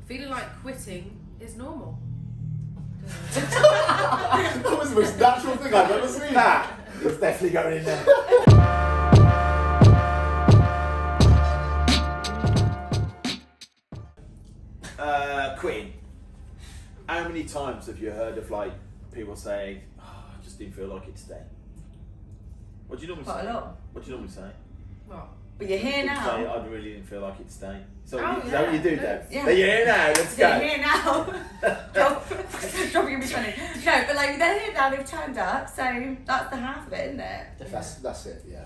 Feeling like quitting is normal. That was the most natural thing I've ever seen. That is definitely going in there. Quitting. How many times have you heard of like people saying, "Oh, I just didn't feel like it today"? What do you normally Quite say? a lot. What do you normally say? What? But you're here You now. say, I really didn't feel like it today. So Oh, is that what you do yeah. then? Yeah. They're here now, let's go. They're here now. Dropping gonna be funny. No, but like they're here now. They've turned up, so that's the half of it, isn't it? That's it. Yeah.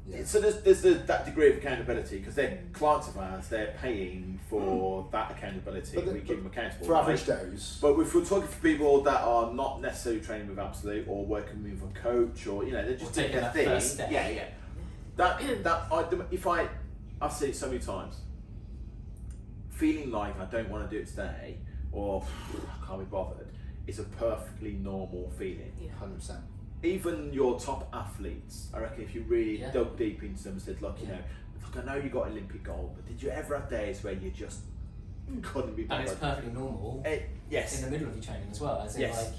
Yeah. So there's that degree of accountability because they're clients of ours, they're paying for that accountability. But we keep them accountable. For average right? days. But if we're talking for people that are not necessarily training with Absolute or working with a coach or they're just doing taking their that thing. first step. I've seen it so many times. Feeling like I don't want to do it today or I can't be bothered is a perfectly normal feeling. 100%. Even your top athletes, I reckon if you really dug deep into them and said, look, I know you got Olympic gold, but did you ever have days where you just couldn't be bothered? And it's perfectly normal yes. in the middle of your training as well, as in Yes.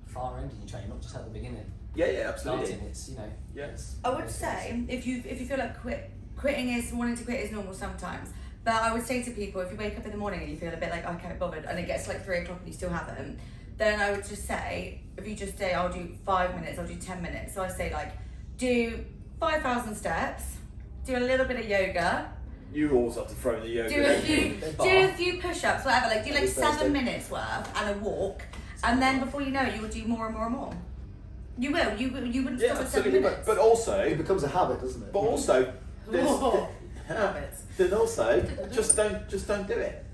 far end of your training, not just at the beginning. Yeah, absolutely. Starting, it's, Yes. I would say if you feel like wanting to quit is normal sometimes. But I would say to people, if you wake up in the morning and you feel a bit like I can't be bothered, and it gets like 3 o'clock and you still haven't, then I would just say, if you just say I'll do 5 minutes, I'll do 10 minutes. So I say like do 5,000 steps, do a little bit of yoga, You always have to throw in the yoga. do a few push-ups, whatever. Like do like 7 minutes worth and a walk, and then before you know it, you will do more and more and more. You will. You wouldn't stop at 7 minutes. But also, It becomes a habit, doesn't it? But also, Habits. then also, just don't do it.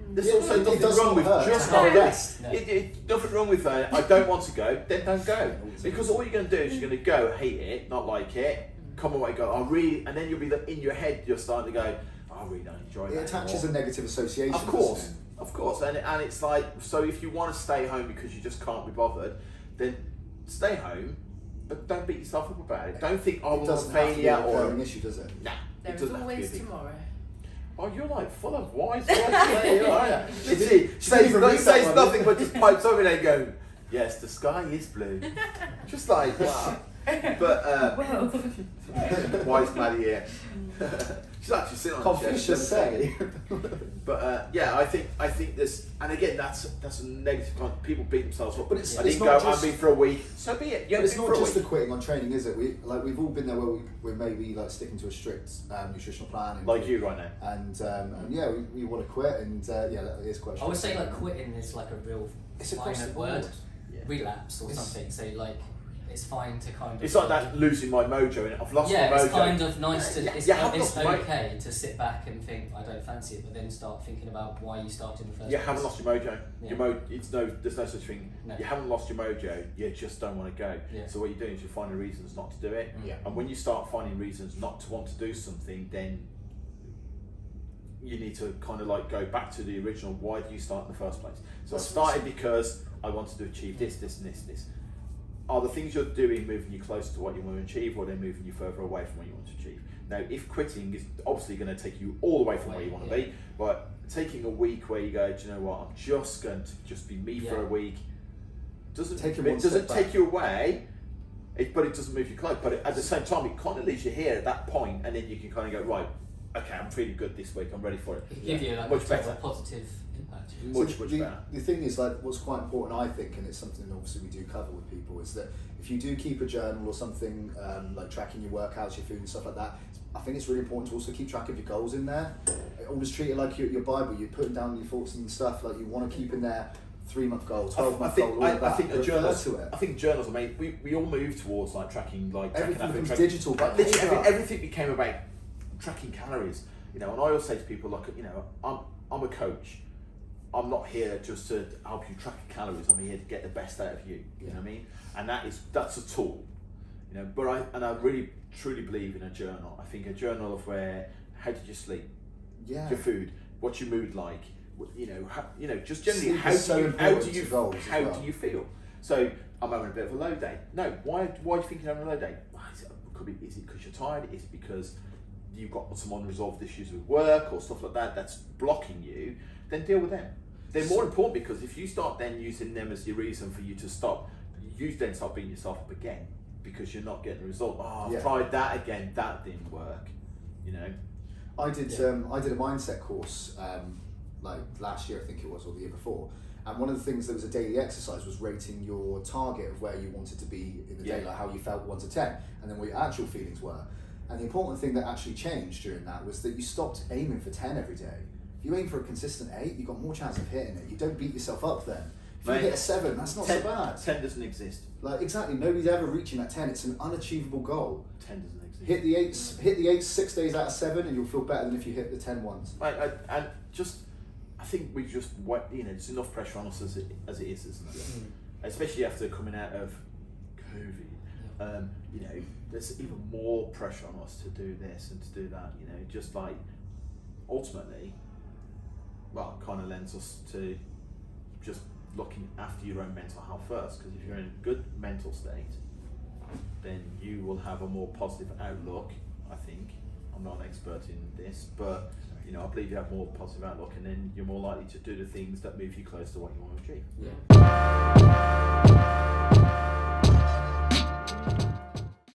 There's also it nothing does wrong not with hurt just to have not a rest. No. Nothing wrong with I don't want to go. Then don't go because all you're going to do is you're going to go hate it, not like it, come away, go I really, and then you'll be in your head. You're starting to go. I really don't enjoy It that. attaches anymore. a negative association. Of course, and it's like so. If you want to stay home because you just can't be bothered, then stay home, but don't beat yourself up about it. Don't think It I'm a doesn't have to be failure a or recurring issue, does it? nah. There It is doesn't have to be a always big- tomorrow. Oh, you're like full of wise words today, aren't you? Literally, She didn't even read that says one, nothing did but just pipes over and they go, yes, the sky is blue. Just like, wow. But, wise Maddie here. She's actually sitting on the Confucius say. But I think there's, and again, that's a negative kind. People beat themselves up. But it's I didn't not go. just- I've been for a week. So be it. But it's not just the week. quitting on training, is it? We've all been there where we're maybe like sticking to a strict nutritional plan. And Like you right now. And yeah, we want to quit, and yeah, that is quite. I would say like quitting is like a real It's across minor the word. board. Yeah. Relapse or something. So like it's fine to kind of. It's like that losing my mojo. And I've lost my mojo. It's kind of nice to. It's lost my- okay to sit back and think I don't fancy it, but then start thinking about why you started in the first You place. haven't lost your mojo. Yeah. There's no such thing. No. You haven't lost your mojo. You just don't want to go. Yeah. So what you're doing is you're finding reasons not to do it. Yeah. And when you start finding reasons not to want to do something, then you need to kind of like go back to the original. Why did you start in the first place? So I started because I wanted to achieve this, and this. Are the things you're doing moving you closer to what you want to achieve, or are they moving you further away from what you want to achieve? Now, if quitting is obviously going to take you all the way from where you want to be, but taking a week where you go, do you know what, I'm just going to just be me for a week, doesn't Take it one step doesn't back. take you away, but it doesn't move you close. But at the same time, it kind of leaves you here at that point, and then you can kind of go, right, okay, I'm feeling good this week, I'm ready for it. It give you like Much a better. positive impact. Much the, better. The thing is, like, what's quite important, I think, and it's something obviously we do cover with people, is that if you do keep a journal or something, like tracking your workouts, your food and stuff like that, I think it's really important to also keep track of your goals in there. Always treat it like your Bible. You're putting down your thoughts and stuff, like you want to keep in there 3-month goal, 12-month goal, all of that. I think a journal. to it. I think journals are made. We all moved towards like tracking, like Everything tracking becomes digital, Like, but literally, everything became about tracking calories. And I always say to people, like, I'm a coach. I'm not here just to help you track calories. I'm here to get the best out of you. You know what I mean? And that's a tool. But I really truly believe in a journal. I think a journal of how did you sleep? Yeah. Your food, what's your mood like? Just generally Sleep how is so important do you to goals as well. do you feel? So I'm having a bit of a low day. No, why do you think you're having a low day? Is it because you're tired? Is it because you've got some unresolved issues with work or stuff like that that's blocking you? then deal with them. They're more important, because if you start then using them as your reason for you to stop, you then start beating yourself up again because you're not getting the result. Oh, I've tried that again, that didn't work. You know. I did a mindset course like last year, I think it was, or the year before. And one of the things that was a daily exercise was rating your target of where you wanted to be in the day, like how you felt 1 to 10, and then what your actual feelings were. And the important thing that actually changed during that was that you stopped aiming for 10 every day. If you aim for a consistent 8, you've got more chance of hitting it. You don't beat yourself up then. If you hit a 7, that's not 10, so bad. 10 doesn't exist. Like, exactly, nobody's ever reaching that 10. It's an unachievable goal. 10 doesn't exist. Hit the 8 6 days out of 7, and you'll feel better than if you hit the 10 once. I think we just, there's enough pressure on us as it is, isn't it? Especially after coming out of COVID. There's even more pressure on us to do this and to do that. Just like ultimately, well, kind of lends us to just looking after your own mental health first. Because if you're in a good mental state, then you will have a more positive outlook. I think I'm not an expert in this, but I believe you have more positive outlook, and then you're more likely to do the things that move you close to what you want to achieve. Yeah.